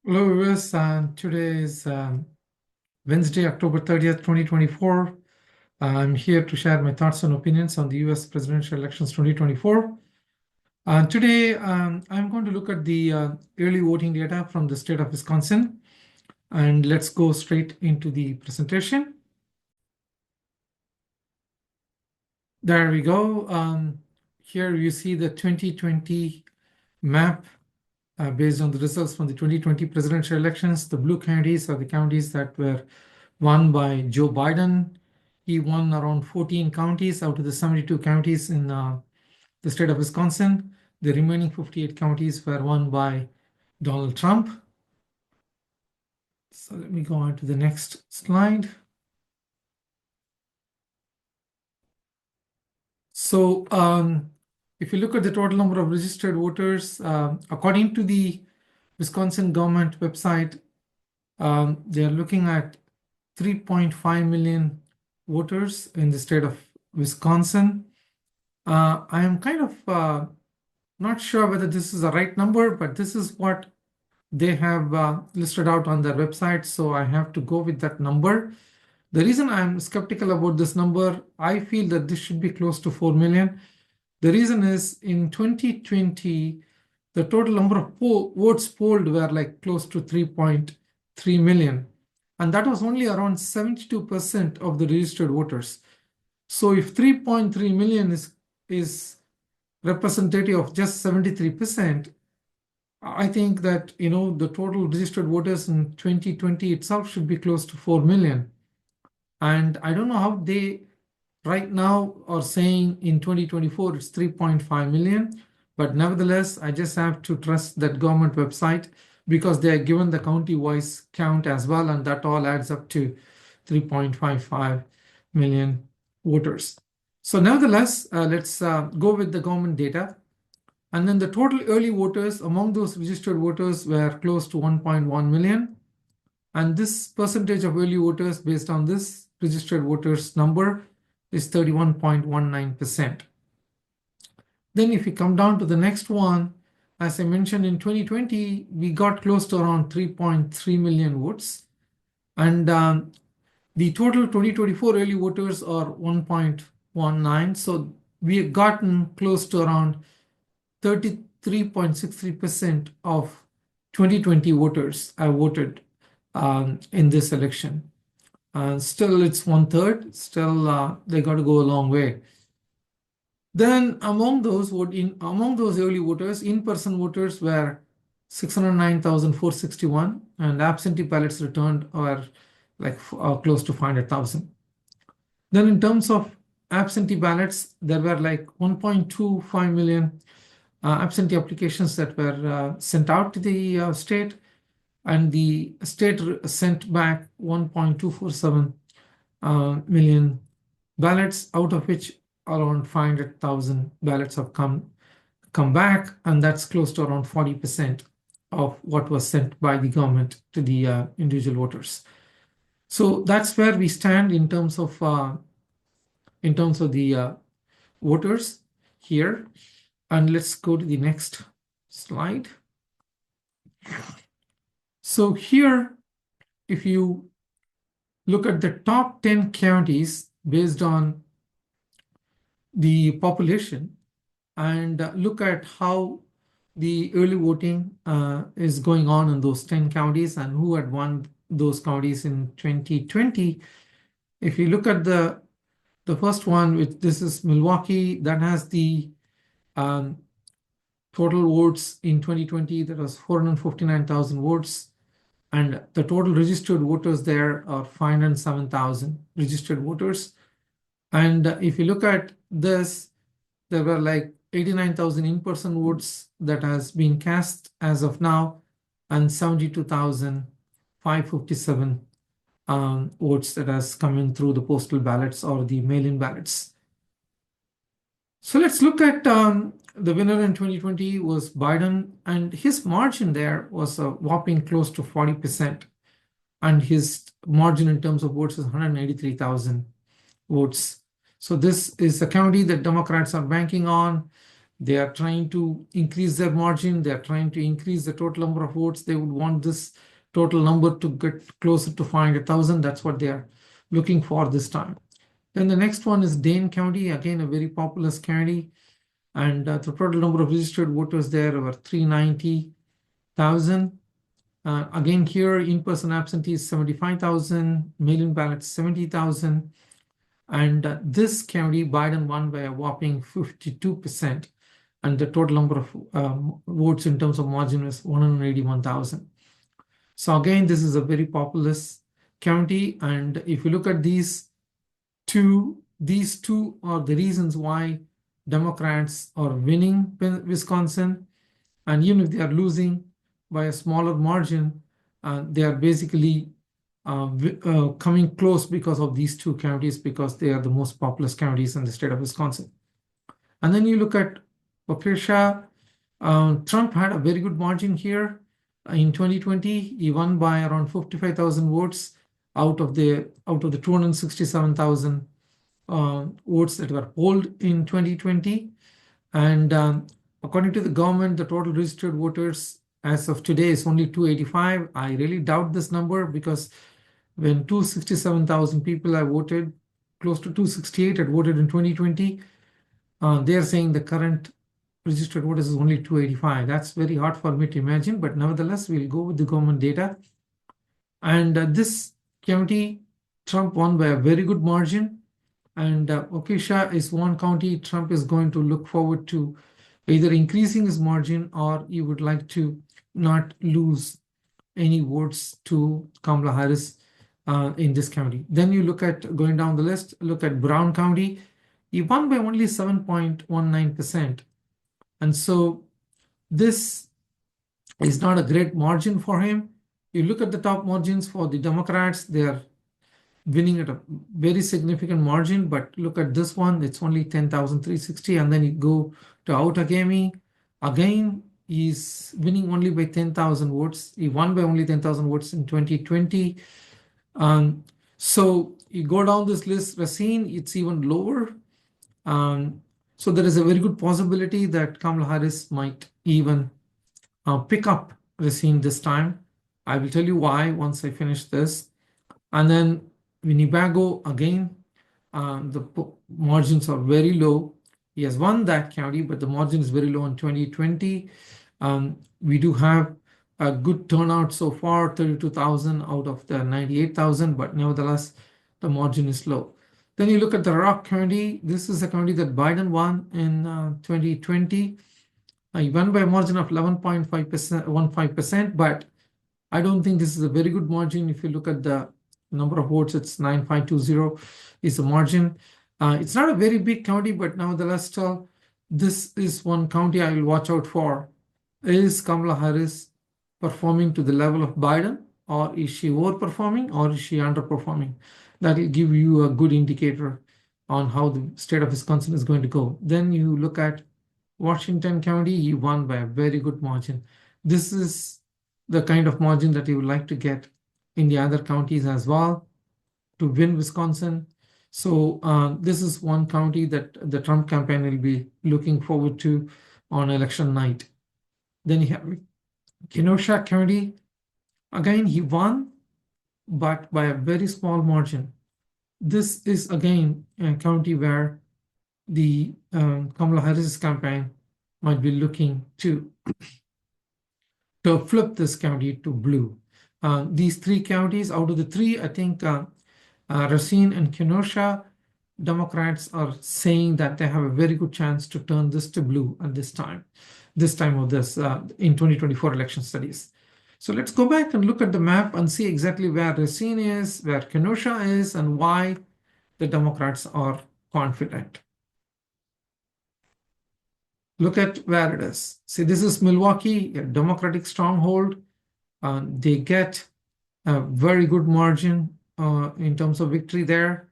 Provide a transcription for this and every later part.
Hello, viewers. Today is Wednesday, October 30th, 2024. I'm here to share my thoughts and opinions on the US presidential elections 2024. Today, I'm going to look at the early voting data from the state of Wisconsin. And let's go straight into the presentation. There we go. Here you see the 2020 map based on the results from the 2020 presidential elections. The blue counties are the counties that were won by Joe Biden. He won around 14 counties out of the 72 counties in the state of Wisconsin. The remaining 58 counties were won by Donald Trump. So let me go on to the next slide. So if you look at the total number of registered voters, according to the Wisconsin government website, they're looking at 3.5 million voters in the state of Wisconsin. I am kind of not sure whether this is the right number, but this is what they have listed out on their website, so I have to go with that number. The reason I'm skeptical about this number, I feel that this should be close to 4 million. The reason is in 2020, the total number of votes polled were like close to 3.3 million. And that was only around 72% of the registered voters. So if 3.3 million is representative of just 73%, I think that the total registered voters in 2020 itself should be close to 4 million. And I don't know how they right now are saying in 2024 it's 3.5 million. But nevertheless, I just have to trust that government website because they are given the county-wise count as well, and that all adds up to 3.55 million voters. So nevertheless, let's go with the government data. And then the total early voters among those registered voters were close to 1.1 million. And this percentage of early voters based on this registered voters number is 31.19%. Then if we come down to the next one, as I mentioned, in 2020, we got close to around 3.3 million votes. And the total 2024 early voters are 1.19. So we have gotten close to around 33.63% of 2020 voters have voted in this election. Still, it's 1/3. Still, they got to go a long way. Then among those early voters, in-person voters were 609,461, and absentee ballots returned are like close to 500,000. Then in terms of absentee ballots, there were like 1.25 million absentee applications that were sent out to the state, and the state sent back 1.247 million ballots, out of which around 500,000 ballots have come back, and that's close to around 40% of what was sent by the government to the individual voters. So that's where we stand in terms of the voters here. And let's go to the next slide. So here, if you look at the top 10 counties based on the population and look at how the early voting is going on in those 10 counties and who had won those counties in 2020. If you look at the first one, which this is Milwaukee, that has the total votes in 2020, that was 459,000 votes. And the total registered voters there are 507,000 registered voters. And if you look at this, there were like 89,000 in-person votes that has been cast as of now, and 72,557 votes that has come in through the postal ballots or the mail-in ballots. So let's look at the winner in 2020 was Biden, and his margin there was a whopping close to 40%. And his margin in terms of votes is 183,000 votes. So this is the county that Democrats are banking on. They are trying to increase their margin. They are trying to increase the total number of votes. They would want this total number to get closer to 500,000. That's what they are looking for this time. Then the next one is Dane County, again a very populous county, and the total number of registered voters there were 390,000. Again here, in-person absentees 75,000, mail-in ballots 70,000, and this county Biden won by a whopping 52%, and the total number of votes in terms of margin was 181,000. So again, this is a very populous county, and if you look at these two are the reasons why Democrats are winning Wisconsin, and even if they are losing by a smaller margin, they are basically coming close because of these two counties, because they are the most populous counties in the state of Wisconsin. And then you look at Waukesha. Trump had a very good margin here. In 2020, he won by around 55,000 votes out of the 267,000 votes that were polled in 2020. And according to the government, the total registered voters as of today is only 285. I really doubt this number, because when 267,000 people have voted, close to 268 had voted in 2020, they are saying the current registered voters is only 285. That's very hard for me to imagine, but nevertheless, we'll go with the government data. And this county, Trump won by a very good margin. And Waukesha is one county Trump is going to look forward to either increasing his margin, or he would like to not lose any votes to Kamala Harris in this county. Then you look at, going down the list, look at Brown County. He won by only 7.19%. And so this is not a great margin for him. You look at the top margins for the Democrats, they are winning at a very significant margin, but look at this one, it's only 10,360. And then you go to Outagamie, again, he's winning only by 10,000 votes. He won by only 10,000 votes in 2020. So you go down this list, Racine, it's even lower. So there is a very good possibility that Kamala Harris might even pick up Racine this time. I will tell you why once I finish this. And then Winnebago, again, the margins are very low. He has won that county, but the margin is very low in 2020. We do have a good turnout so far, 32,000 out of the 98,000, but nevertheless, the margin is low. Then you look at the Rock County. This is a county that Biden won in 2020. He won by a margin of 11.15%, but I don't think this is a very good margin. If you look at the number of votes, it's 9,520 is the margin. It's not a very big county, but nevertheless, still, this is one county I will watch out for. Is Kamala Harris performing to the level of Biden, or is she overperforming, or is she underperforming? That will give you a good indicator on how the state of Wisconsin is going to go. Then you look at Washington County, he won by a very good margin. This is the kind of margin that you would like to get in the other counties as well to win Wisconsin. So this is one county that the Trump campaign will be looking forward to on election night. Then you have Kenosha County. Again, he won, but by a very small margin. This is again a county where the Kamala Harris campaign might be looking to flip this county to blue. These three counties, out of the three, I think Racine and Kenosha, Democrats are saying that they have a very good chance to turn this to blue at this time of this in 2024 election studies. So let's go back and look at the map and see exactly where Racine is, where Kenosha is, and why the Democrats are confident. Look at where it is. See, this is Milwaukee, a Democratic stronghold. They get a very good margin in terms of victory there.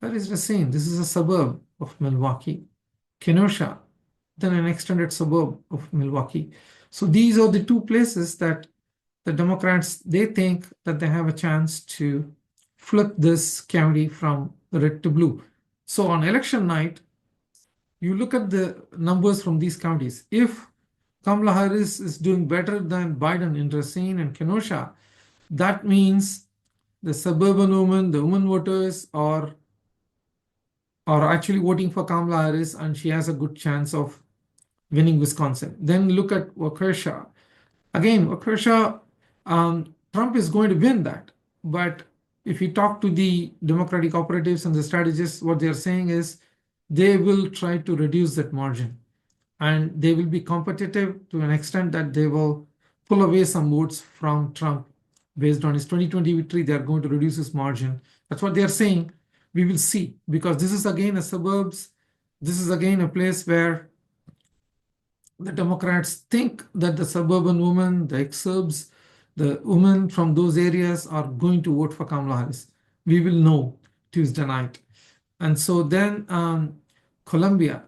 That is Racine. This is a suburb of Milwaukee. Kenosha, then an extended suburb of Milwaukee. So these are the two places that the Democrats, they think that they have a chance to flip this county from red to blue. So on election night, you look at the numbers from these counties. If Kamala Harris is doing better than Biden in Racine and Kenosha, that means the suburban women, the women voters are actually voting for Kamala Harris, and she has a good chance of winning Wisconsin. Then look at Waukesha. Again, Waukesha, Trump is going to win that. But if you talk to the Democratic operatives and the strategists, what they're saying is they will try to reduce that margin. And they will be competitive to an extent that they will pull away some votes from Trump based on his 2020 victory. They are going to reduce his margin. That's what they are saying. We will see, because this is again a suburbs. This is again a place where the Democrats think that the suburban women, the exurbs, the women from those areas are going to vote for Kamala Harris. We will know Tuesday night. And so then Columbia,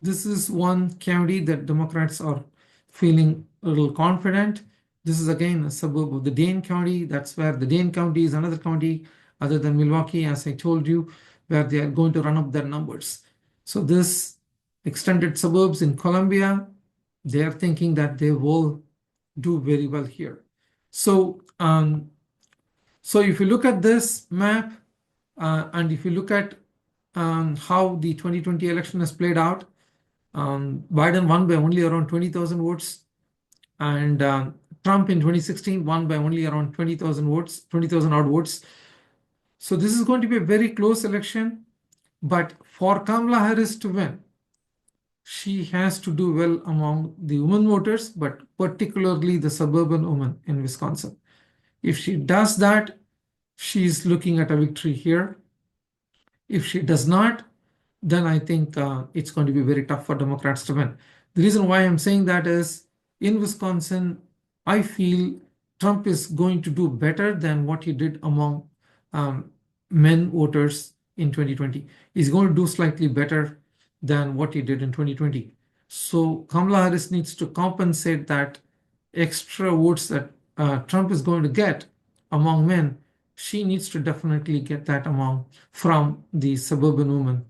this is one county that Democrats are feeling a little confident. This is again a suburb of the Dane County. That's where the Dane County is another county other than Milwaukee, as I told you, where they are going to run up their numbers. So this extended suburbs in Columbia, they are thinking that they will do very well here. So, so if you look at this map, and if you look at how the 2020 election has played out, Biden won by only around 20,000 votes, and Trump in 2016 won by only around 20,000 votes, 20,000 odd votes. So this is going to be a very close election, but for Kamala Harris to win, she has to do well among the women voters, but particularly the suburban women in Wisconsin. If she does that, she's looking at a victory here. If she does not, then I think it's going to be very tough for Democrats to win. The reason why I'm saying that is in Wisconsin, I feel Trump is going to do better than what he did among men voters in 2020. He's going to do slightly better than what he did in 2020. So Kamala Harris needs to compensate that extra votes that Trump is going to get among men. She needs to definitely get that from the suburban women.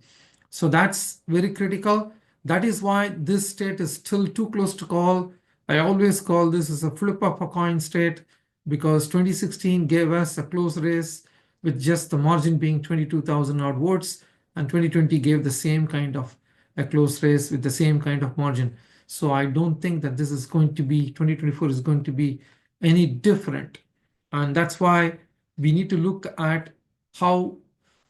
So that's very critical. That is why this state is still too close to call. I always call this as a flip of a coin state, because 2016 gave us a close race with just the margin being 22,000 odd votes, and 2020 gave the same kind of a close race with the same kind of margin. So I don't think that this is going to be, 2024 is going to be any different. And that's why we need to look at how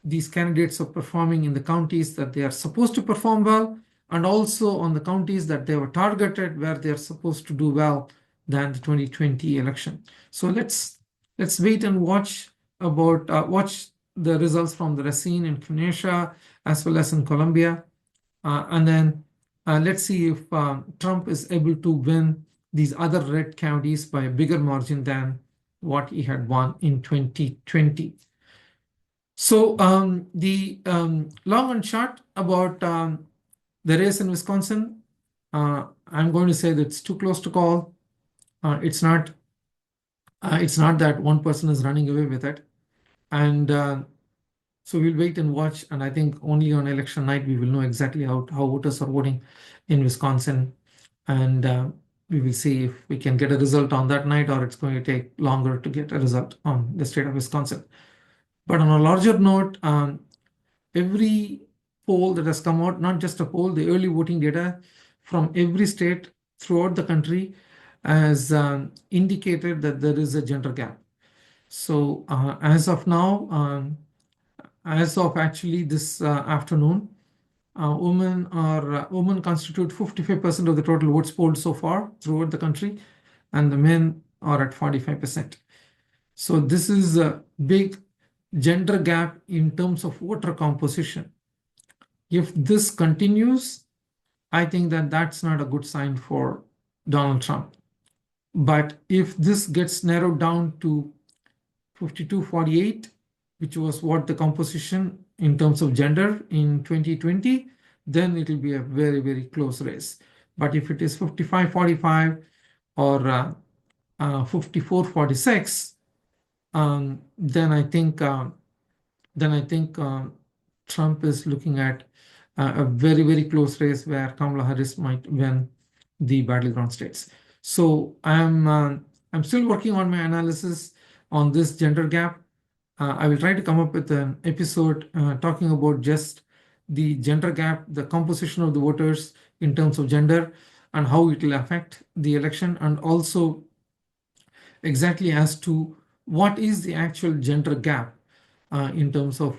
these candidates are performing in the counties that they are supposed to perform well, and also on the counties that they were targeted where they are supposed to do well than the 2020 election. So let's wait and watch the results from the Racine and Kenosha as well as in Columbia, and then let's see if Trump is able to win these other red counties by a bigger margin than what he had won in 2020. So the long and short about the race in Wisconsin, I'm going to say that it's too close to call. It's not that one person is running away with it. And so we'll wait and watch. And I think only on election night, we will know exactly how voters are voting in Wisconsin. And we will see if we can get a result on that night, or it's going to take longer to get a result on the state of Wisconsin. But on a larger note, every poll that has come out, not just a poll, the early voting data from every state throughout the country has indicated that there is a gender gap. So as of now, as of actually this afternoon, women constitute 55% of the total votes polled so far throughout the country, and the men are at 45%. So this is a big gender gap in terms of voter composition. If this continues, I think that that's not a good sign for Donald Trump. But if this gets narrowed down to 52-48, which was what the composition in terms of gender in 2020, then it will be a very, very close race. But if it is 55-45 or 54-46, then I think Trump is looking at a very, very close race where Kamala Harris might win the battleground states. So I'm still working on my analysis on this gender gap. I will try to come up with an episode talking about just the gender gap, the composition of the voters in terms of gender, and how it will affect the election, and also exactly as to what is the actual gender gap in terms of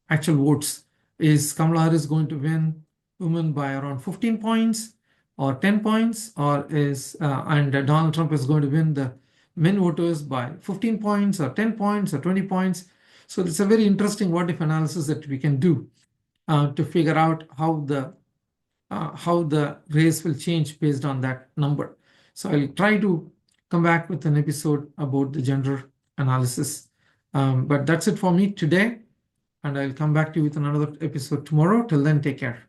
actual votes. Is Kamala Harris going to win women by around 15 points or 10 points, or is and Donald Trump is going to win the men voters by 15 points or 10 points or 20 points? So it's a very interesting what if analysis that we can do to figure out how the race will change based on that number. So I'll try to come back with an episode about the gender analysis. But that's it for me today, and I'll come back to you with another episode tomorrow. Till then, take care.